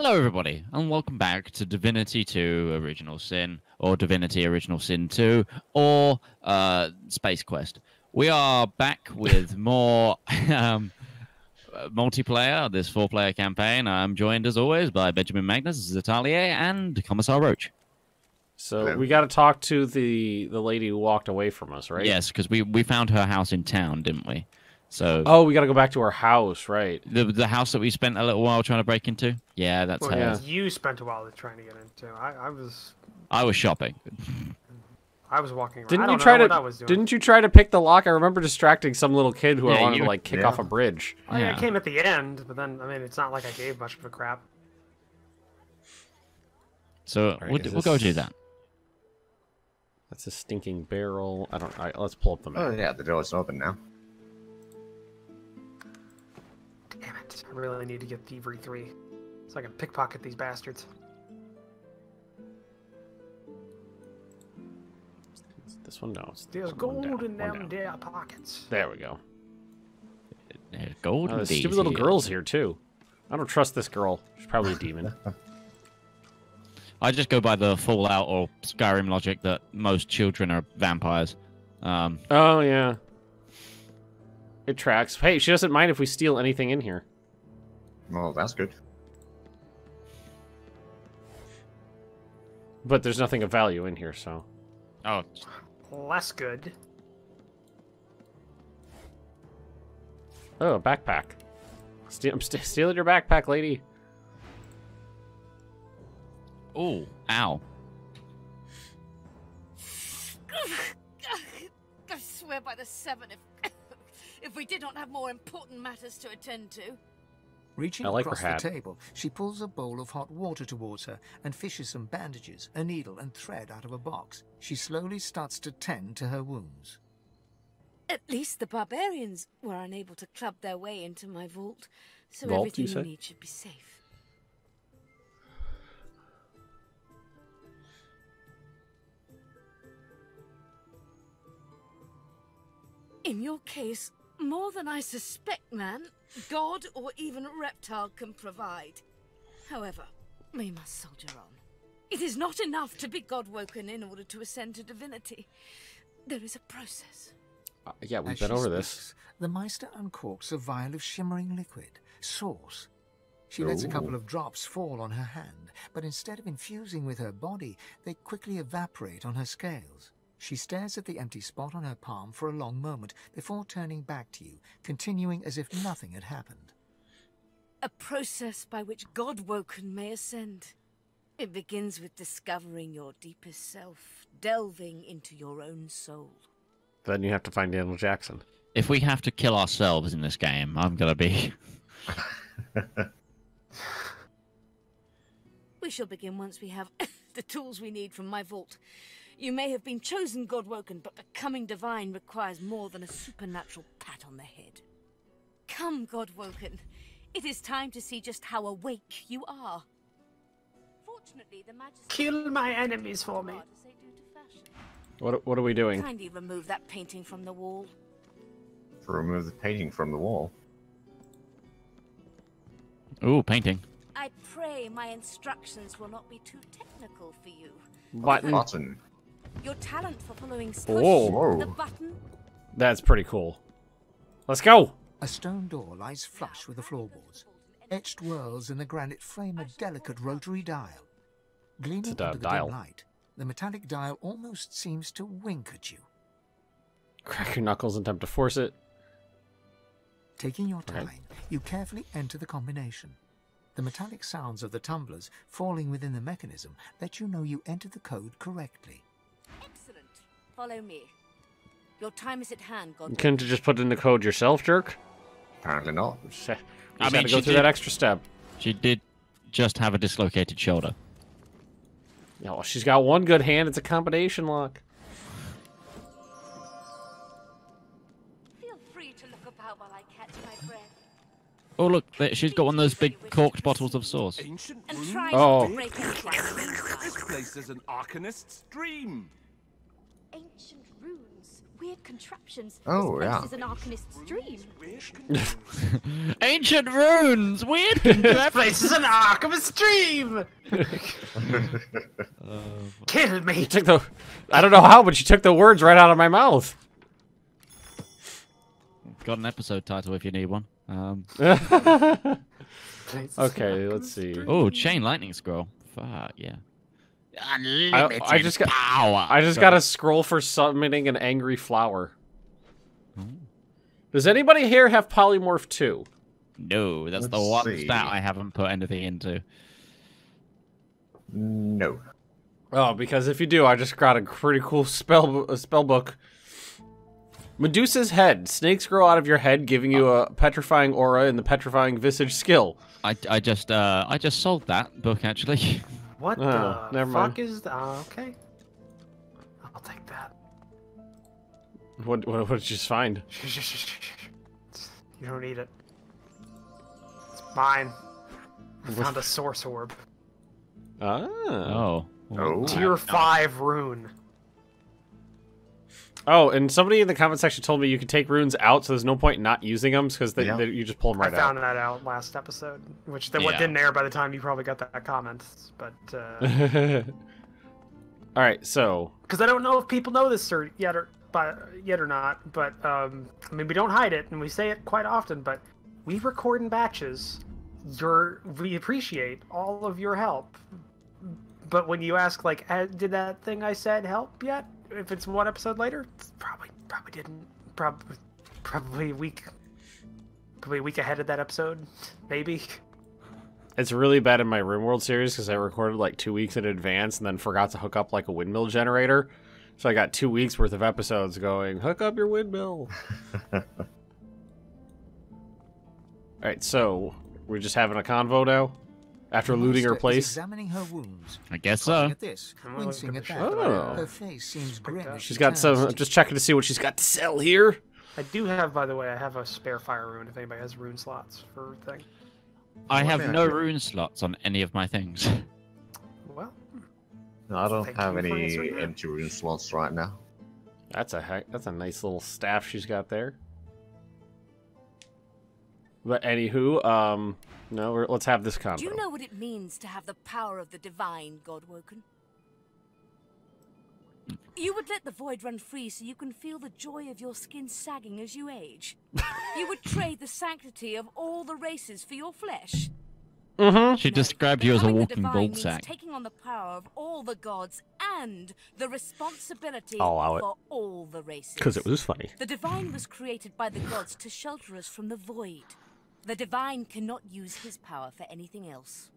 Hello, everybody, and welcome back to Divinity 2 Original Sin, or Divinity Original Sin 2, or Space Quest. We are back with more multiplayer, this 4-player campaign. I'm joined, as always, by Benjamin Magnus, Zatalier, and Commissar Roach. So Hello. we got to talk to the lady who walked away from us, right? Yes, because we found her house in town, didn't we? So Oh, we got to go back to her house, right? the house that we spent a little while trying to break into? Yeah, that's Well, hers. you spent a while trying to get into. I was shopping. I was walking around. Didn't I you don't try know to? what I was doing. Didn't you try to pick the lock? I remember distracting some little kid who Yeah, wanted you- to like kick yeah. off a bridge. I mean, Yeah. I came at the end, but then I mean, it's not like I gave much of a crap. So Right, we'll, is we'll go this- do that. That's a stinking barrel. I don't. All right, let's pull up the map. Oh yeah, the door's open now. Damn it! I really need to get Thievery 3, so I can pickpocket these bastards. This one, no. It's There's one gold down, in one them down. there pockets. There we go. There's gold Oh, and the these stupid little here. girl's here too. I don't trust this girl. She's probably a demon. I just go by the Fallout or Skyrim logic that most children are vampires. Oh yeah. It tracks. Hey, she doesn't mind if we steal anything in here. Well, that's good. But there's nothing of value in here, so. Oh, Less good. Oh, a backpack. I'm stealing your backpack, lady. oh, ow. I swear by the seven, if we did not have more important matters to attend to. Reaching I like her across hat. the table, she pulls a bowl of hot water towards her and fishes some bandages, a needle and thread out of a box. She slowly starts to tend to her wounds. At least the barbarians were unable to club their way into my vault, so Vault, everything you you say? need should be safe. In your case, more than I suspect, man, god or even reptile can provide. However, we must soldier on. It is not enough to be god-woken in order to ascend to divinity. There is a process. Yeah, we've As been she over speaks, this. the Meister uncorks a vial of shimmering liquid, sauce. She lets a couple Ooh. of drops fall on her hand, but instead of infusing with her body, they quickly evaporate on her scales. She stares at the empty spot on her palm for a long moment before turning back to you, continuing as if nothing had happened. A process by which God-woken may ascend. It begins with discovering your deepest self, delving into your own soul. Then you have to find Daniel Jackson. If we have to kill ourselves in this game, I'm gonna be... We shall begin once we have the tools we need from my vault. You may have been chosen God-woken, but becoming divine requires more than a supernatural pat on the head. Come, God-woken. It is time to see just how awake you are. Fortunately, the Majesty... Kill my enemies for me. as they do to fashion. What are we doing? Kindly remove that painting from the wall. To remove the painting from the wall. Ooh, painting. I pray my instructions will not be too technical for you. Button. Button. Your talent for following Whoa. the button. That's pretty cool. Let's go. A stone door lies flush with the floorboards. Etched whorls in the granite frame a delicate rotary dial. Gleaming It's a under the dial. dim light, the metallic dial almost seems to wink at you. Crack your knuckles and attempt to force it. Taking your Okay. time, you carefully enter the combination. The metallic sounds of the tumblers falling within the mechanism let you know you entered the code correctly. Excellent. Follow me. Your time is at hand, God. You couldn't have just put in the code yourself, jerk? Apparently not. Just I had mean, to go she through did- that extra step. She did just have a dislocated shoulder. Yeah, well, she's got one good hand. It's a combination lock. Feel free to look about while I catch my breath. Oh, look, she's got one of those big corked bottles of sauce. Ancient And runes? try Oh. not to break anything. This place is an arcanist's dream. Ancient runes. weird contraptions. Oh, this place yeah. is an Arcanist's dream. Ancient runes! Weird This place is an alchemist's dream! Kill me! You took the... I don't know how, but you took the words right out of my mouth. Got an episode title if you need one. Okay, let's see. Oh, chain lightning scroll. Fuck yeah. Unlimited I just got power. I just got a scroll for summoning an angry flower. Does anybody here have polymorph 2? No, that's the Let's one see. stat I haven't put anything into. No. Oh, because if you do, I just got a pretty cool spell book. Medusa's head. Snakes grow out of your head, giving you a petrifying aura and the petrifying visage skill. I just sold that book actually. What Oh, the never fuck mind. is that? Okay. I'll take that. What did you just find? You don't need it. It's mine. I found a source orb. Ah. Oh. Oh. Tier 5 rune. Oh, and somebody in the comment section told me you could take runes out, so there's no point not using them because Yeah. you just pull them right I found out. that out last episode, which Yeah. didn't air by the time you probably got that comment. But All right, so because I don't know if people know this yet or not. But I mean, we don't hide it, and we say it quite often. But we record in batches. We appreciate all of your help. But when you ask, like, did that thing I said help yet? If it's one episode later, it's probably didn't. Probably a week ahead of that episode, maybe. it's really bad in my RimWorld series because I recorded like 2 weeks in advance and then forgot to hook up like a windmill generator. So I got 2 weeks worth of episodes going, hook up your windmill. All right, so we're just having a convo now after The looting her monster is place. examining her wounds. I guess Looking so. at this, I'm gonna wincing look at at that. the shit. Oh. Her face seems grim. as She's she got some. turns I'm just checking to see what she's got to sell here. I do have, by the way, I have a spare fire rune if anybody has rune slots for thing. I have Yeah. no rune slots on any of my things. Well, No, I don't Thank have you for any answering that. empty rune slots right now. That's a nice little staff she's got there. But anywho, no, let's have this convo. Do you know what it means to have the power of the divine, Godwoken? You would let the void run free so you can feel the joy of your skin sagging as you age. You would trade the sanctity of all the races for your flesh. Mm-hmm. She No, described you as a becoming the walking divine bull means sack. taking on the power of all the gods and the responsibility I'll allow it. for all the races. Because it was funny. The divine was created by the gods to shelter us from the void. The divine cannot use his power for anything else.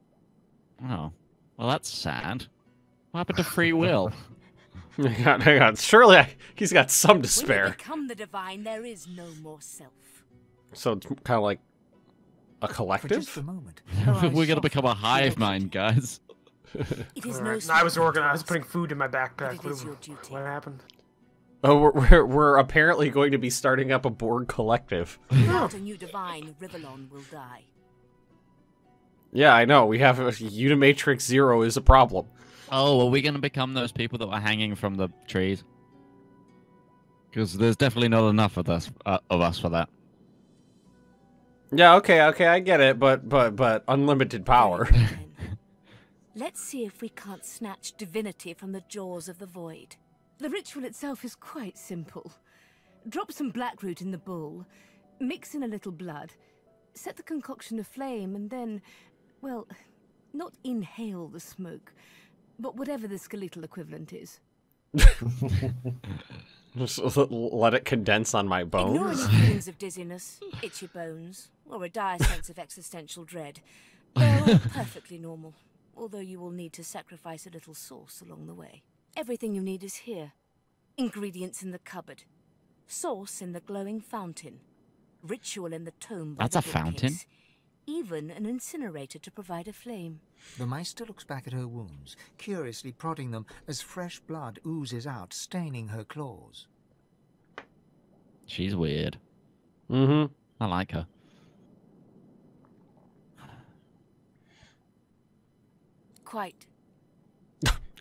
Oh. Well, that's sad. What happened to free will? Hang on. Surely he's got some to When you spare. become the divine, there is no more self. So it's kind of like a For collective? just a moment, her eyes We're gonna soften. become a hive mind, guys. It is no. alright. No, I was small organized. I was task, putting food in my backpack. but it is What- your duty. What happened? Oh, we're apparently going to be starting up a Borg collective. Without a new divine, Rivellon will die. Yeah, I know. We have Unimatrix Zero is a problem. Oh, are we gonna become those people that were hanging from the trees? Because there's definitely not enough of us for that. Yeah, okay, I get it, but unlimited power. Very well, then. Let's see if we can't snatch divinity from the jaws of the void. The ritual itself is quite simple. Drop some blackroot in the bowl, mix in a little blood, set the concoction aflame, and then, well, not inhale the smoke, but whatever the skeletal equivalent is. Just let it condense on my Ignore any bones. feelings of dizziness, itchy bones, or a dire sense of existential dread. They're all perfectly normal, although you will need to sacrifice a little sauce along the way. Everything you need is here. Ingredients in the cupboard. Sauce in the glowing fountain. Ritual in the tome by That's the a fountain? bookcase. Even an incinerator to provide a flame. The Meister looks back at her wounds, curiously prodding them as fresh blood oozes out, staining her claws. She's weird. Mm-hmm. I like her. Quite.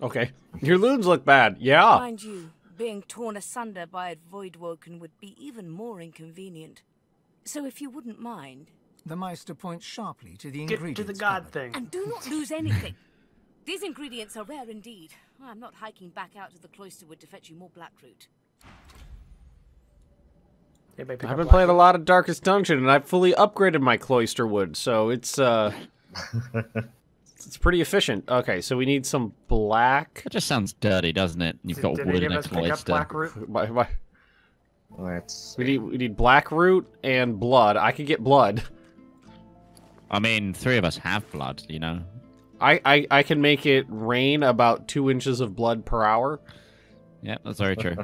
Okay. Your loons look bad. Yeah. Mind you, Being torn asunder by a Voidwoken would be even more inconvenient. So if you wouldn't mind... The Meister points sharply to the Get ingredients to the god cupboard. thing. And do not lose anything. These ingredients are rare indeed. I'm not hiking back out to the Cloisterwood to fetch you more blackroot. Anybody pick I've up been black playing a root? lot of Darkest Dungeon, and I've fully upgraded my Cloisterwood, so it's it's pretty efficient. Okay, so we need some black. That just sounds dirty, doesn't it? You've got Did wood any and of us pick up cloister. black root? Let's. We need black root and blood. I could get blood. I mean, 3 of us have blood, you know. I can make it rain about 2 inches of blood per hour. Yeah, that's very true.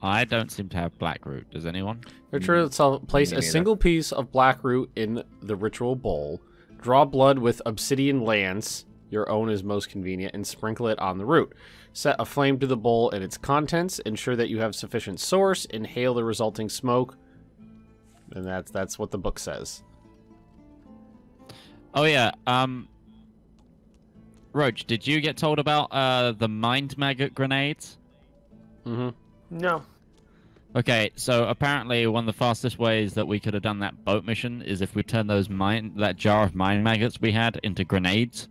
I don't seem to have black root. Does anyone? Ritual itself, place Me a neither. single piece of black root in the ritual bowl. Draw blood with obsidian lance. Your own is most convenient, and sprinkle it on the root. Set a flame to the bowl and its contents. Ensure that you have sufficient source. Inhale the resulting smoke. And that's what the book says. Oh yeah. Roach, did you get told about the mind maggot grenades? Mm-hmm. No. Okay, so apparently one of the fastest ways that we could have done that boat mission is if we turned that jar of mind maggots we had into grenades.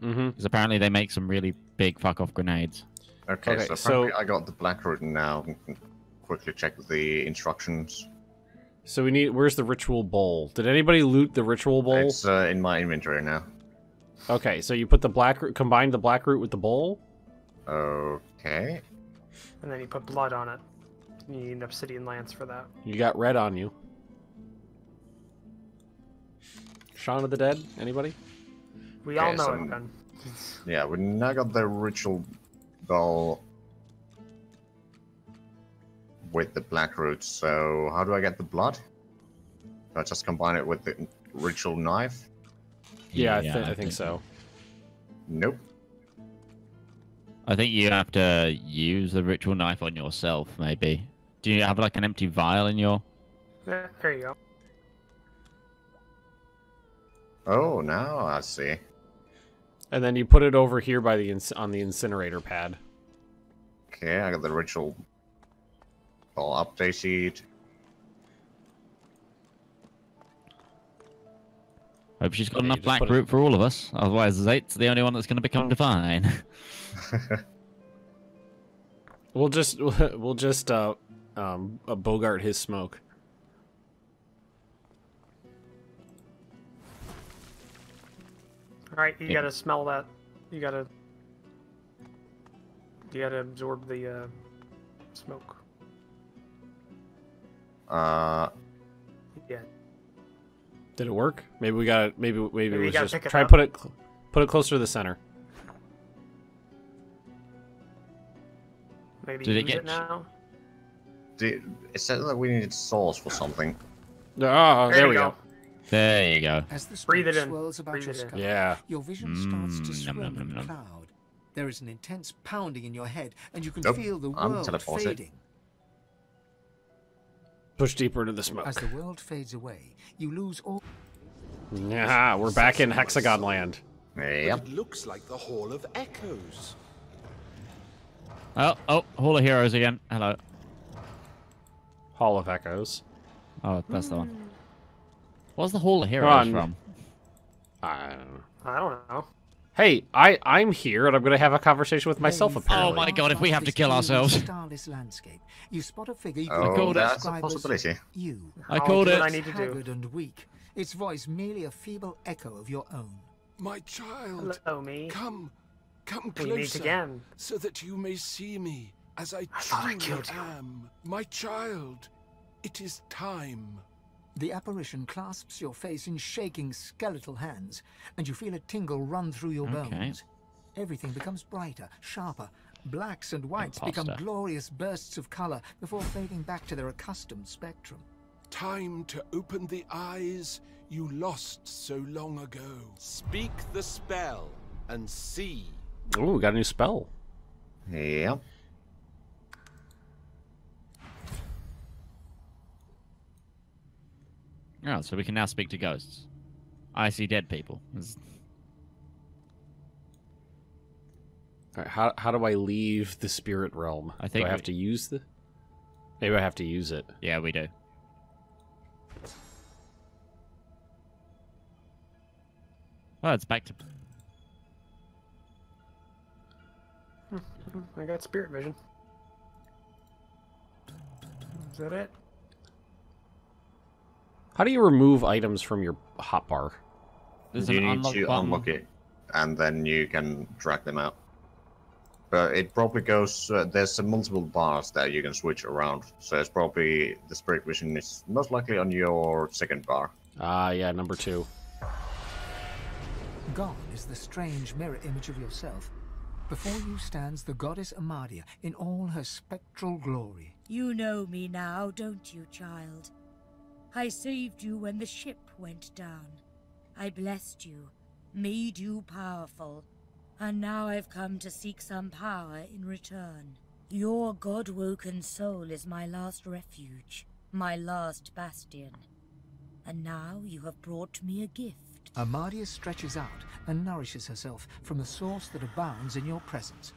Mm-hmm. Because apparently they make some really big fuck-off grenades. Okay, Okay, so so- apparently I got the black root now. Quickly check the instructions. So we need. Where's the ritual bowl? Did anybody loot the ritual bowl? It's in my inventory now. Okay, so you put the black root, combine the black root with the bowl. Okay. And then you put blood on it. You need an obsidian lance for that. You got red on you. Shaun of the Dead? Anybody? We all Okay, know so- it, Ben. Yeah, we now got the ritual bowl with the black root. So how do I get the blood? Do I just combine it with the ritual knife? Yeah, I think so. Nope. I think you have to use the ritual knife on yourself, maybe. Do you have like an empty vial in your... There you go. Oh, now I see. And then you put it over here by the on the incinerator pad. Okay, I got the ritual bowl updated. Hope she's got Okay, you enough just black put it- root for all of us. Otherwise, Zate's the only one that's going to become divine. We'll just bogart his smoke. Alright, you Yeah. gotta smell that. You gotta absorb the smoke. Yeah. Did it work? Maybe we got it. Maybe it you was gotta just pick it try up. put it closer to the center. Maybe Did it use get it now. It said that we needed sauce for something. Oh, there we go. There you go. As the Breathe smoke it in. swirls about Breathe your it in. skull, Yeah. your vision starts to Nom, swim nom, nom, in a nom. cloud. There is an intense pounding in your head, and you can Nope, feel the I'm world teleported. fading. Push deeper into the smoke. As the world fades away, you lose all. Yeah, we're back in Hexagon Land. Yep. It looks like the Hall of Echoes. Oh, Hall of Heroes again. Hello. Hall of Echoes. Oh, that's the one. What's the Hall of Heroes on. from? I don't know. I don't know. Hey, I'm here and I'm gonna have a conversation with myself. There you Apparently. Oh my God, if we have to this kill eerie, ourselves. starless landscape. You spot a figure you Oh, can that's a describe as possibility. you. I I'll called do it. what I need to do. Haggard and weak. Its voice merely a feeble echo of your own. My child, Hello, me. come We meet closer, again. so that you may see me as I thought I truly killed you. am. My child, it is time. The apparition clasps your face in shaking skeletal hands, and you feel a tingle run through your Okay. bones. Everything becomes brighter, sharper. Blacks and whites become Imposter. glorious bursts of color before fading back to their accustomed spectrum. Time to open the eyes you lost so long ago. Speak the spell and see. Ooh, we got a new spell. Yep. Oh, so we can now speak to ghosts. I see dead people. All right, how do I leave the spirit realm? I think do I have to use the? Maybe I have to use it. Yeah, we do. Oh, it's back to... I got spirit vision. Is that it? How do you remove items from your hotbar? There's You an need unlock to button. unlock it, and then you can drag them out. But it probably goes. There's some multiple bars that you can switch around. So it's probably the spirit vision is most likely on your second bar. Ah, yeah, number 2. Gone is the strange mirror image of yourself. Before you stands the goddess Amadia in all her spectral glory. You know me now, don't you, child? I saved you when the ship went down. I blessed you, made you powerful, and now I've come to seek some power in return. Your god-woken soul is my last refuge, my last bastion. And now you have brought me a gift. Amadia stretches out and nourishes herself from the source that abounds in your presence.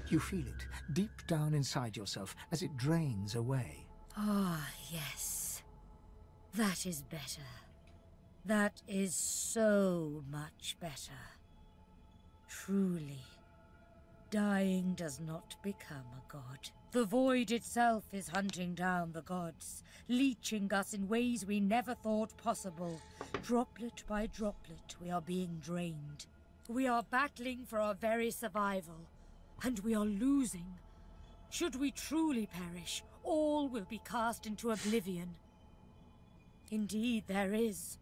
You feel it deep down inside yourself as it drains away. Ah, yes. That is better. That is so much better. Truly, dying does not become a god. The void itself is hunting down the gods, leeching us in ways we never thought possible. Droplet by droplet, we are being drained. We are battling for our very survival, and we are losing. Should we truly perish, all will be cast into oblivion. Indeed, there is.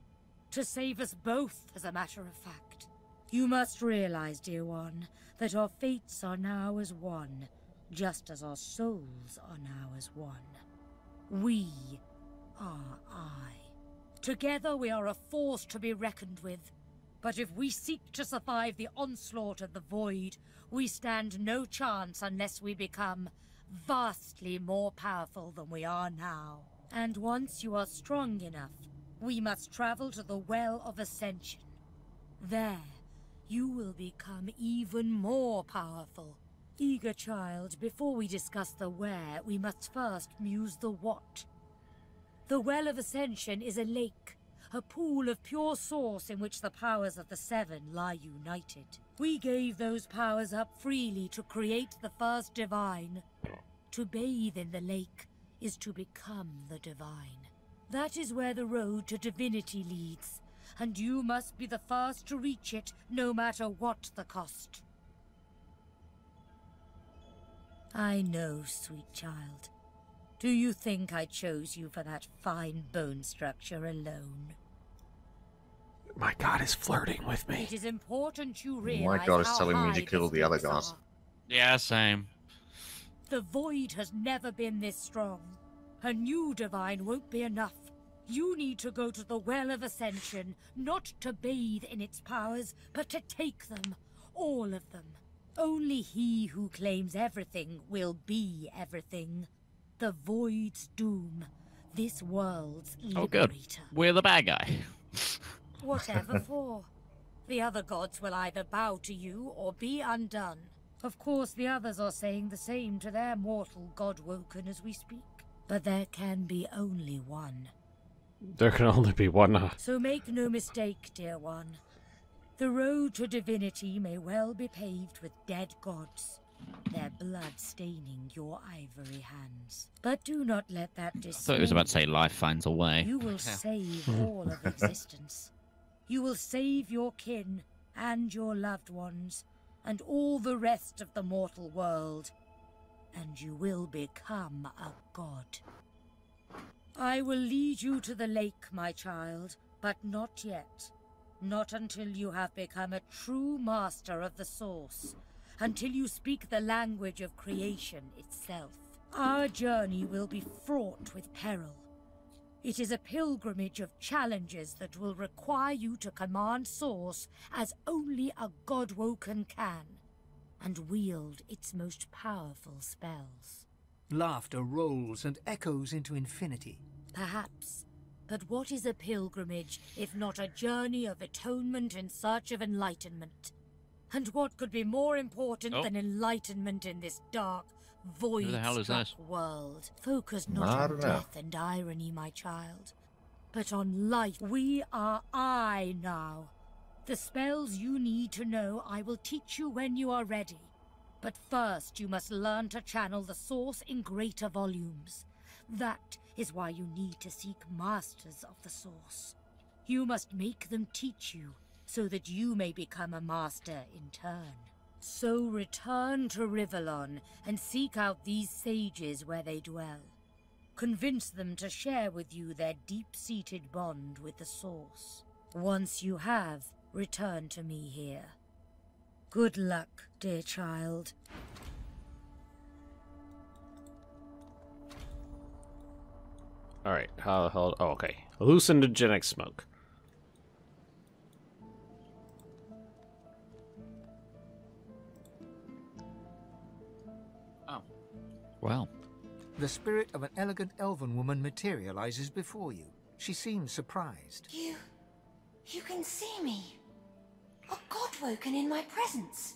To save us both, as a matter of fact. You must realize, dear one, that our fates are now as one, just as our souls are now as one. We are I. Together we are a force to be reckoned with. But if we seek to survive the onslaught of the void, we stand no chance unless we become vastly more powerful than we are now. And once you are strong enough, we must travel to the Well of Ascension. There, you will become even more powerful. Eager child, before we discuss the where, we must first muse the what. The Well of Ascension is a lake, a pool of pure source in which the powers of the Seven lie united. We gave those powers up freely to create the first divine. To bathe in the lake is to become the divine. That is where the road to divinity leads, and you must be the first to reach it, no matter what the cost. I know, sweet child. Do you think I chose you for that fine bone structure alone? My god is flirting with me. It is important you realize My god is how telling me high to kill the the other stakes guys. are. Yeah, same. The void has never been this strong. A new divine won't be enough. You need to go to the Well of Ascension, not to bathe in its powers, but to take them. All of them. Only he who claims everything will be everything. The void's doom. This world's liberator. Oh, good. We're the bad guy. Whatever for. The other gods will either bow to you or be undone. Of course, the others are saying the same to their mortal god-woken as we speak. But there can be only one. There can only be one. So make no mistake, dear one. The road to divinity may well be paved with dead gods, their blood staining your ivory hands. But do not let that I dismay thought he was about to say you. life finds a way. You will save all of existence. You will save your kin and your loved ones, and all the rest of the mortal world. And you will become a god. I will lead you to the lake, my child, but not yet. Not until you have become a true master of the Source. Until you speak the language of creation itself. Our journey will be fraught with peril. It is a pilgrimage of challenges that will require you to command Source as only a god-woken can, and wield its most powerful spells. Laughter rolls and echoes into infinity. Perhaps. But what is a pilgrimage if not a journey of atonement in search of enlightenment? And what could be more important Oh. than enlightenment in this dark, Who the hell is void-struck this? world? Focus not I on don't know. death and irony, my child, but on life. We are I now. The spells you need to know I will teach you when you are ready. But first you must learn to channel the source in greater volumes. That is why you need to seek masters of the source. You must make them teach you, so that you may become a master in turn. So return to Rivellon and seek out these sages where they dwell. Convince them to share with you their deep-seated bond with the source. Once you have, return to me here. Good luck, dear child. All right. Oh, okay. Hallucinogenic smoke. Oh. Well. The spirit of an elegant elven woman materializes before you. She seems surprised. You can see me. A godwoken in my presence.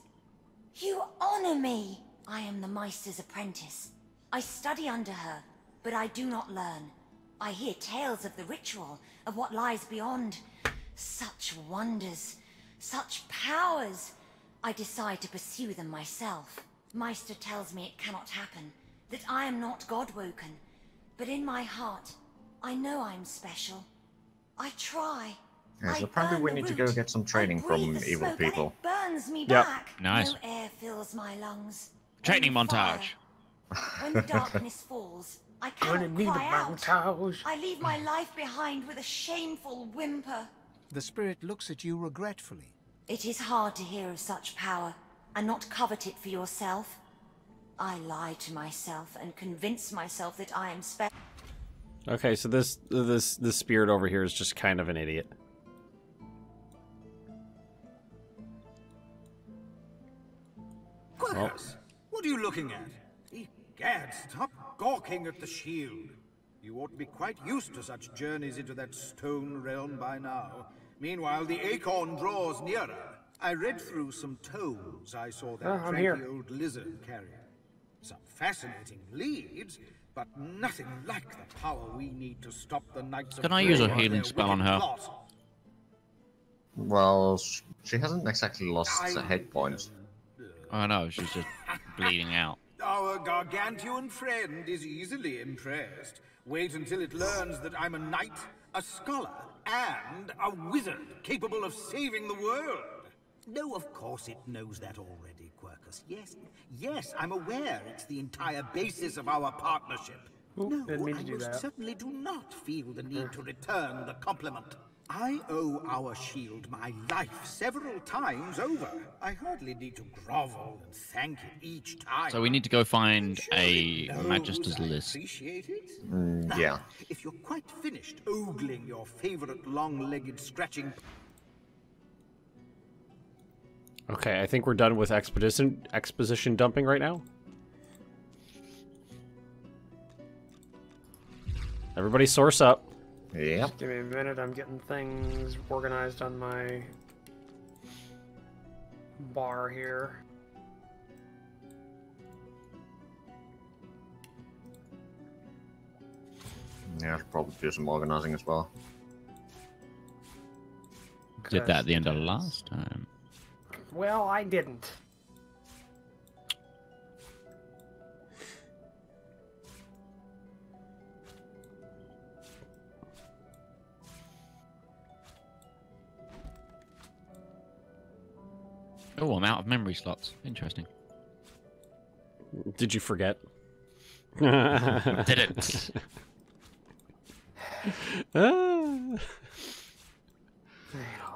You honor me. I am the Meister's apprentice. I study under her, but I do not learn. I hear tales of the ritual, of what lies beyond. Such wonders, such powers. I decide to pursue them myself. Meister tells me it cannot happen, that I am not godwoken. But in my heart, I know I'm special. I try. Yes, I apparently burn we the need to go root. get some I training from breathe the evil smoke and people. it burns me Yep. back. Nice. No air fills my lungs. Training Only montage. fire. When the darkness falls, I Gonna cannot need a cry out. montage. I leave my life behind with a shameful whimper. The spirit looks at you regretfully. It is hard to hear of such power and not covet it for yourself. I lie to myself and convince myself that I am special. Okay, so this spirit over here is just kind of an idiot. Quirkus, what are you looking at? Egad, stop gawking at the shield. You ought to be quite used to such journeys into that stone realm by now. Meanwhile, the acorn draws nearer. I read through some tomes I saw that I'm cranky here. old lizard carry. Some fascinating leads, but nothing like the power we need to stop the Knights of Can I use a Grey and healing their spell on wicked her? plot. Well, she hasn't exactly lost the hit points. Oh no, she's just bleeding out. Our gargantuan friend is easily impressed. Wait until it learns that I'm a knight, a scholar, and a wizard capable of saving the world. No, of course it knows that already, Quirkus. Yes, I'm aware it's the entire basis of our partnership. Oop, No, didn't mean to I do most that. certainly do not feel the need to return the compliment. I owe our shield my life several times over. I hardly need to grovel and thank it each time. So we need to go find Sure a it knows Magister's I list. appreciate it. Yeah. If you're quite finished ogling your favorite long-legged scratching... Okay, I think we're done with exposition dumping right now. Everybody source up. Yep. Give me a minute, I'm getting things organized on my bar here. Yeah, I should probably do some organizing as well. Did that at the end of last time. Well, I didn't. Oh, I'm out of memory slots. Interesting. Did you forget? Didn't.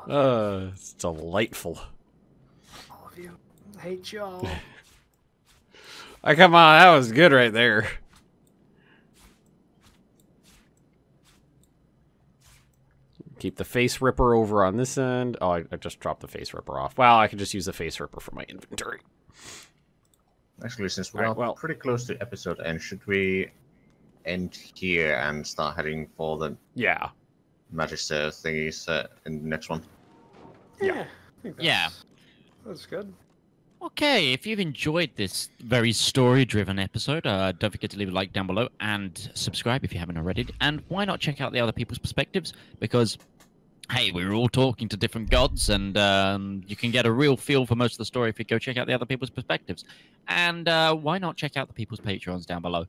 It's delightful. All of you. I hate y'all. Oh, come on, that was good right there. Keep the face ripper over on this end. Oh, I just dropped the face ripper off. Well, I could just use the face ripper for my inventory. Actually, since we're Alright, well- pretty close to episode end, should we end here and start heading for the Yeah. Magister thingies in the next one? Yeah. I think Yeah. That's good. Okay, if you've enjoyed this very story-driven episode, don't forget to leave a like down below and subscribe if you haven't already. And why not check out the other people's perspectives? Because, hey, we're all talking to different gods, and you can get a real feel for most of the story if you go check out the other people's perspectives. And why not check out the people's Patreons down below?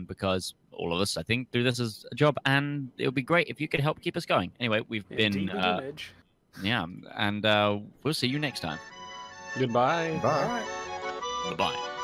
Because all of us, I think, do this as a job, and it would be great if you could help keep us going. Anyway, we've been... yeah, and we'll see you next time. Goodbye. Bye. Goodbye.